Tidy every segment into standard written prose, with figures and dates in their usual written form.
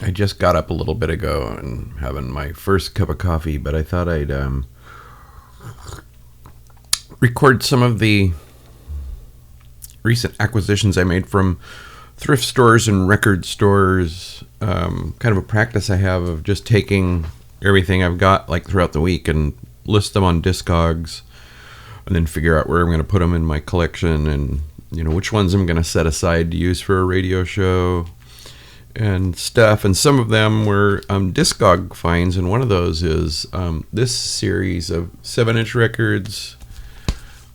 I just got up a little bit ago and having my first cup of coffee, but I thought I'd record some of the recent acquisitions I made from thrift stores and record stores. Kind of a practice I have of just taking everything I've got like throughout the week and list them on Discogs, and then figure out where I'm going to put them in my collection, and which ones I'm going to set aside to use for a radio show and stuff. And some of them were Discog finds, and one of those is this series of 7-inch records,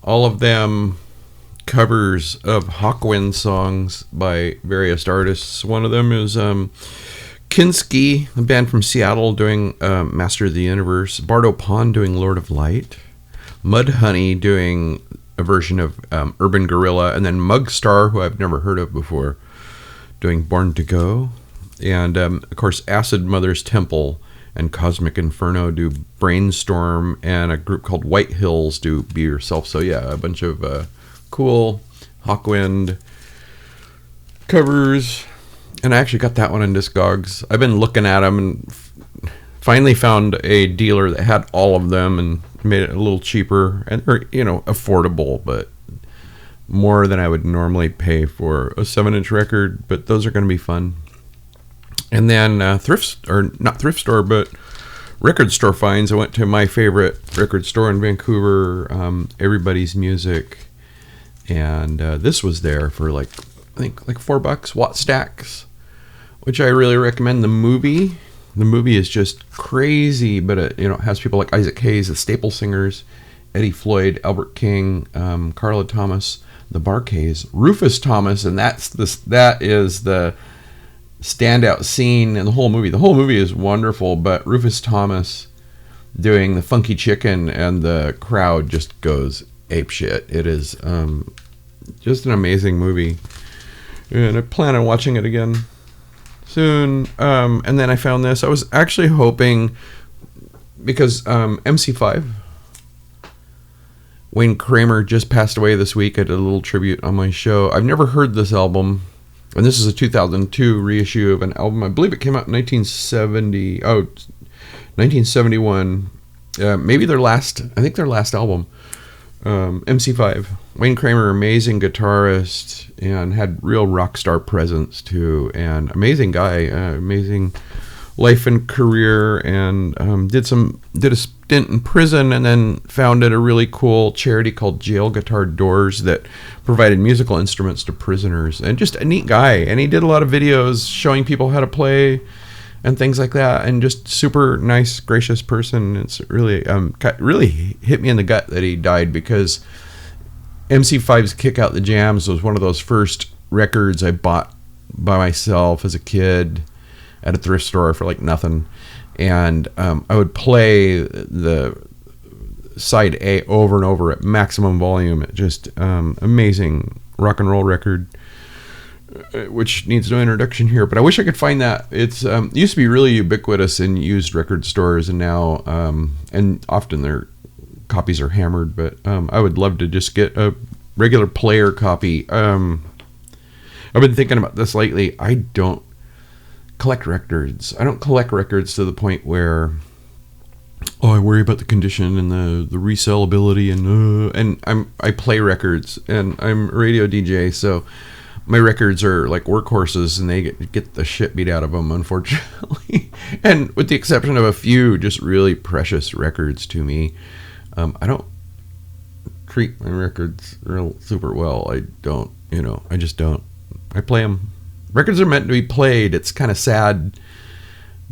all of them covers of Hawkwind songs by various artists. One of them is Kinski, a band from Seattle, doing Master of the Universe, Bardo Pond doing Lord of Light, Mudhoney doing a version of Urban Gorilla, and then Mugstar, who I've never heard of before, doing Born to Go. And of course Acid Mother's Temple and Cosmic Inferno do Brainstorm, and a group called White Hills do Be Yourself. So yeah, a bunch of cool Hawkwind covers. And I actually got that one in Discogs. I've been looking at them and finally found a dealer that had all of them and made it a little cheaper, and they're affordable, but more than I would normally pay for a 7-inch record. But those are going to be fun. And then not thrift store, but record store finds. I went to my favorite record store in Vancouver, Everybody's Music, and this was there for I think $4. Watt Stacks, which I really recommend. The movie is just crazy, but it has people like Isaac Hayes, the Staple Singers, Eddie Floyd, Albert King, Carla Thomas, the Barkays, Rufus Thomas, and that is the standout scene in the whole movie. The whole movie is wonderful, but Rufus Thomas doing the Funky Chicken, and the crowd just goes apeshit. It is just an amazing movie, and I plan on watching it again soon. And then I found this. I was actually hoping, because MC5, Wayne Kramer, just passed away this week. I did a little tribute on my show. I've never heard this album, and this is a 2002 reissue of an album. I believe it came out in 1971. Maybe their last album. MC5. Wayne Kramer, amazing guitarist, and had real rock star presence too, and amazing guy, amazing life and career, and did a stint in prison, and then founded a really cool charity called Jail Guitar Doors that provided musical instruments to prisoners, and just a neat guy. And he did a lot of videos showing people how to play and things like that, and just super nice, gracious person. It's really hit me in the gut that he died, because MC5's Kick Out the Jams was one of those first records I bought by myself as a kid at a thrift store for nothing, and I would play the side A over and over at maximum volume. Just amazing rock and roll record, which needs no introduction here, but I wish I could find that. It's used to be really ubiquitous in used record stores, and now and often their copies are hammered, but I would love to just get a regular player copy. I've been thinking about this lately. I don't collect records. I don't collect records to the point where I worry about the condition and the resellability, and I play records, and I'm a radio DJ, so my records are like workhorses, and they get the shit beat out of them, unfortunately. And with the exception of a few just really precious records to me, I don't treat my records real super well. I don't, I just don't. I play them. Records are meant to be played. It's kind of sad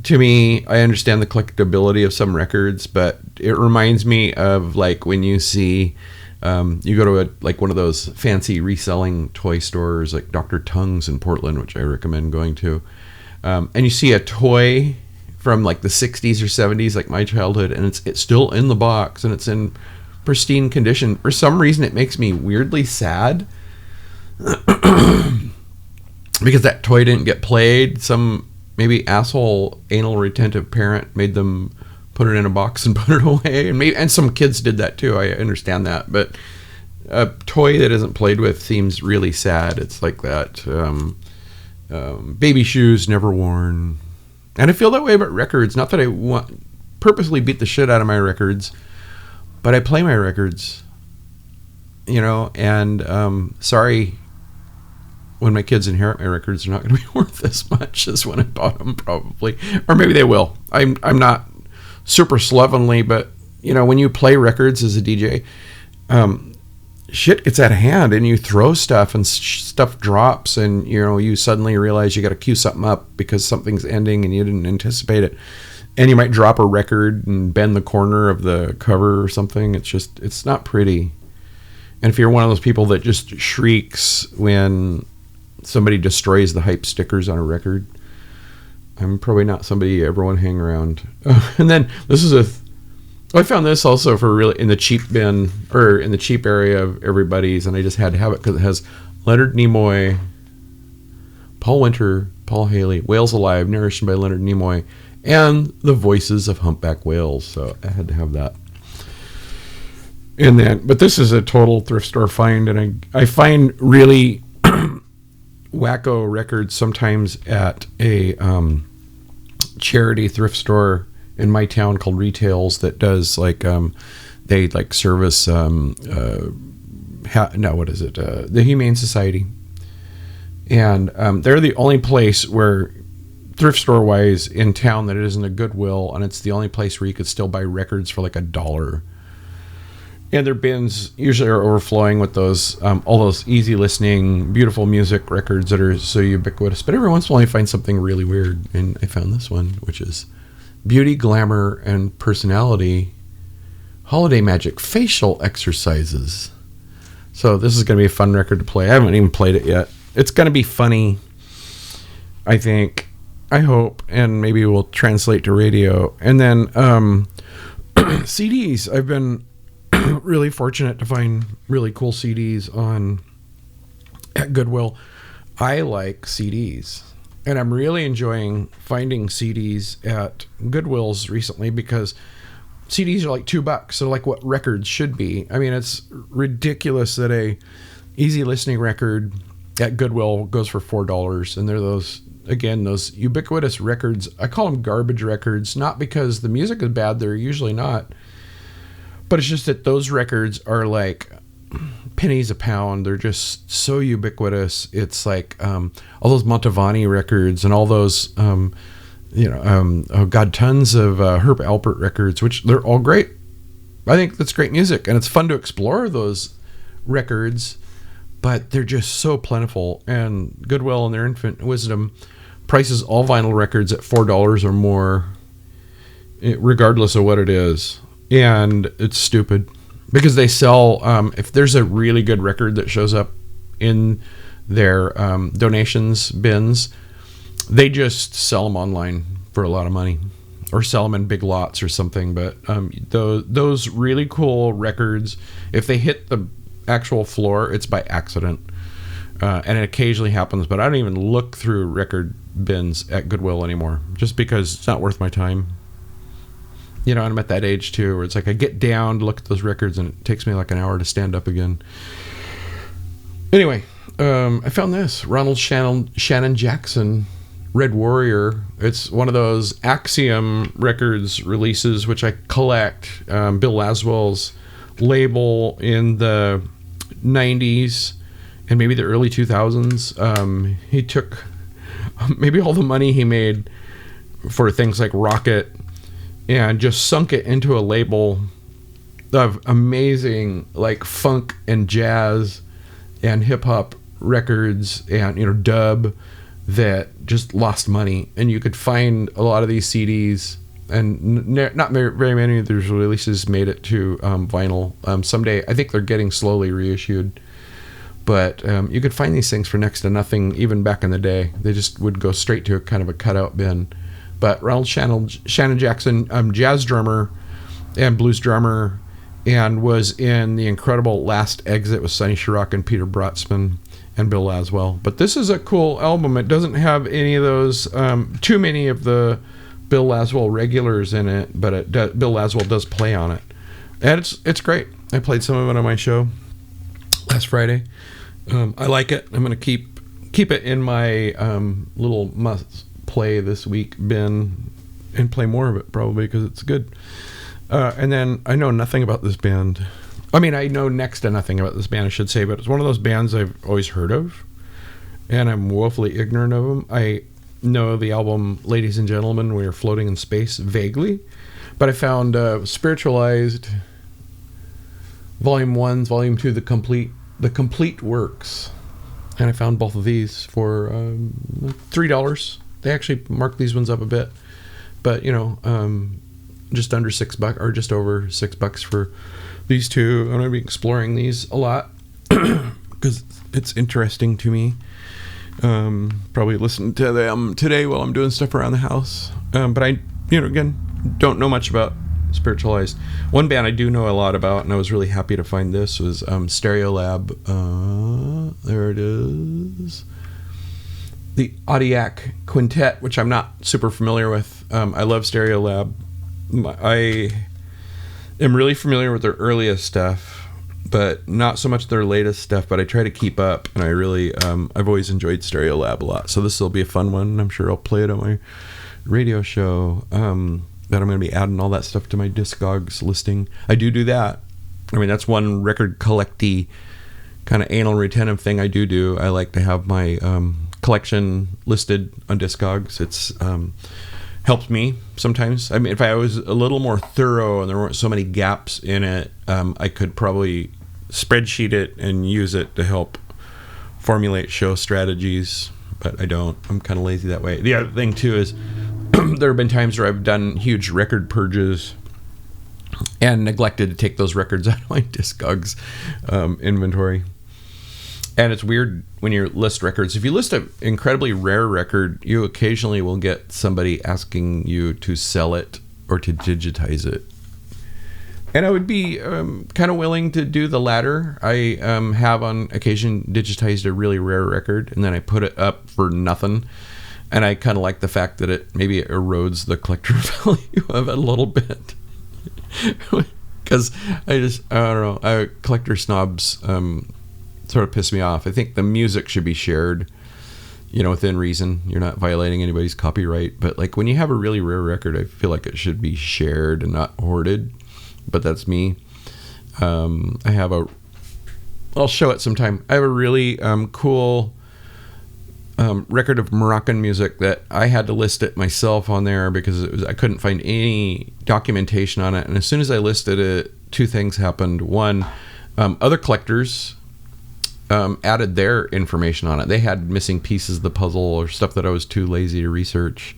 to me. I understand the collectability of some records, but it reminds me of when you see you go to one of those fancy reselling toy stores like Dr. Tongue's in Portland, which I recommend going to, and you see a toy from the 60s or 70s, like my childhood, and it's still in the box and it's in pristine condition. For some reason it makes me weirdly sad because that toy didn't get played. Some maybe asshole anal retentive parent made them put it in a box and put it away, and some kids did that too. I understand that, but a toy that isn't played with seems really sad. It's like that baby shoes never worn, And I feel that way about records. Not that I want purposely beat the shit out of my records, but I play my records, and sorry, when my kids inherit my records, they're not going to be worth as much as when I bought them, probably. Or maybe they will. I'm not super slovenly, but, when you play records as a DJ, shit gets out of hand, and you throw stuff, and stuff drops, and, you suddenly realize you got to cue something up because something's ending and you didn't anticipate it. And you might drop a record and bend the corner of the cover or something. It's not pretty. And if you're one of those people that just shrieks when somebody destroys the hype stickers on a record, I'm probably not somebody you ever want to hang around. And then I found this also for really in the cheap bin, or in the cheap area of everybody's, and I just had to have it because it has Leonard Nimoy, Paul Winter, Paul Haley, Whales Alive, narration by Leonard Nimoy, and the voices of humpback whales. So I had to have that. And then, but this is a total thrift store find, and I find really wacko records sometimes at a charity thrift store in my town called Retails that does they service the Humane Society, and they're the only place where thrift store wise in town that it isn't a Goodwill, and it's the only place where you could still buy records for like $1. And their bins usually are overflowing with those all those easy listening, beautiful music records that are so ubiquitous. But every once in a while you find something really weird, and I found this one, which is Beauty, Glamour, and Personality Holiday Magic Facial Exercises. So this is going to be a fun record to play. I haven't even played it yet. It's going to be funny, I think. I hope, and maybe we'll translate to radio. And then CDs. I've been really fortunate to find really cool CDs at Goodwill. I like CDs, and I'm really enjoying finding CDs at Goodwills recently because CDs are like $2. So like what records should be. I mean, it's ridiculous that a easy listening record at Goodwill goes for $4, and they're those ubiquitous records. I call them garbage records, not because the music is bad. They're usually not. But it's just that those records are like pennies a pound. They're just so ubiquitous. It's like all those Mantovani records and all those, tons of Herb Alpert records, which they're all great. I think that's great music, and it's fun to explore those records, but they're just so plentiful. And Goodwill, in their infinite wisdom, prices all vinyl records at $4 or more, regardless of what it is. And it's stupid because they sell, if there's a really good record that shows up in their donations bins, they just sell them online for a lot of money or sell them in big lots or something. But those really cool records, if they hit the actual floor, it's by accident. And it occasionally happens, but I don't even look through record bins at Goodwill anymore just because it's not worth my time. And I'm at that age too, where it's like I get down to look at those records and it takes me like an hour to stand up again. Anyway, I found this Ronald Shannon Jackson, Red Warrior. It's one of those Axiom Records releases, which I collect. Bill Laswell's label in the 90s and maybe the early 2000s. He took maybe all the money he made for things like Rocket and just sunk it into a label of amazing like funk and jazz and hip hop records and dub that just lost money. And you could find a lot of these CDs, and not very many of these releases made it to vinyl. Someday I think they're getting slowly reissued, but you could find these things for next to nothing even back in the day. They just would go straight to a kind of a cutout bin. But Ronald Shannon Jackson, jazz drummer and blues drummer, and was in the incredible Last Exit with Sonny Sharrock and Peter Brotzman and Bill Laswell. But this is a cool album. It doesn't have any of those, too many of the Bill Laswell regulars in it, but Bill Laswell does play on it. And it's great. I played some of it on my show last Friday. I like it. I'm going to keep it in my little play this week bin and play more of it probably because it's good. And then I know nothing about this band. I mean, I know next to nothing about this band, I should say, but it's one of those bands I've always heard of, and I'm woefully ignorant of them. I know the album Ladies and Gentlemen, We Are Floating in Space vaguely, but I found Spiritualized Volume 1, Volume 2, the complete works, and I found both of these for $3. They actually marked these ones up a bit, but just under $6 or just over $6 for these two. I'm going to be exploring these a lot because it's interesting to me. Probably listen to them today while I'm doing stuff around the house. But I, again, don't know much about Spiritualized. One band I do know a lot about, and I was really happy to find this, was Stereolab. There it is. The Audiac Quintet, which I'm not super familiar with. I love Stereolab. I am really familiar with their earliest stuff, but not so much their latest stuff, but I try to keep up, and I really, I've always enjoyed Stereolab a lot, so this will be a fun one, and I'm sure I'll play it on my radio show, that I'm going to be adding all that stuff to my Discogs listing. I do that. I mean, that's one record collecty kind of anal retentive thing I do. I like to have my collection listed on Discogs. It's helped me sometimes. I mean, if I was a little more thorough and there weren't so many gaps in it, I could probably spreadsheet it and use it to help formulate show strategies, but I don't. I'm kind of lazy that way. The other thing too is there have been times where I've done huge record purges and neglected to take those records out of my Discogs inventory. And it's weird when you list records. If you list an incredibly rare record, you occasionally will get somebody asking you to sell it or to digitize it. And I would be kind of willing to do the latter. I have on occasion digitized a really rare record, and then I put it up for nothing. And I kind of like the fact that it maybe erodes the collector value of it a little bit. Because I don't know, collector snobs sort of piss me off. I think the music should be shared, within reason. You're not violating anybody's copyright. But like when you have a really rare record, I feel like it should be shared and not hoarded. But that's me. I'll show it sometime. I have a really cool record of Moroccan music that I had to list it myself on there because I couldn't find any documentation on it. And as soon as I listed it, two things happened. One, other collectors added their information on it. They had missing pieces of the puzzle or stuff that I was too lazy to research,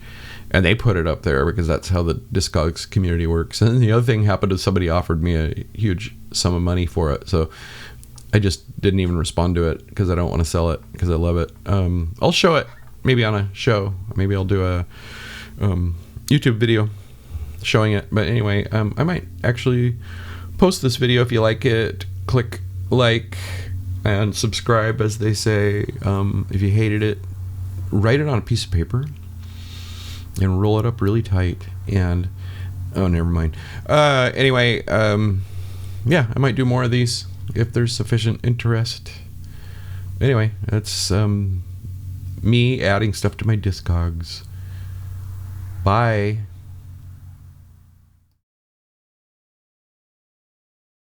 and they put it up there because that's how the Discogs community works. And then the other thing happened is somebody offered me a huge sum of money for it, so I just didn't even respond to it because I don't want to sell it because I love it. I'll show it maybe on a show. Maybe I'll do a YouTube video showing it. But anyway, I might actually post this video. If you like it, click like and subscribe, as they say. If you hated it, write it on a piece of paper and roll it up really tight. And never mind. Anyway, yeah, I might do more of these if there's sufficient interest. Anyway, that's me adding stuff to my Discogs. Bye.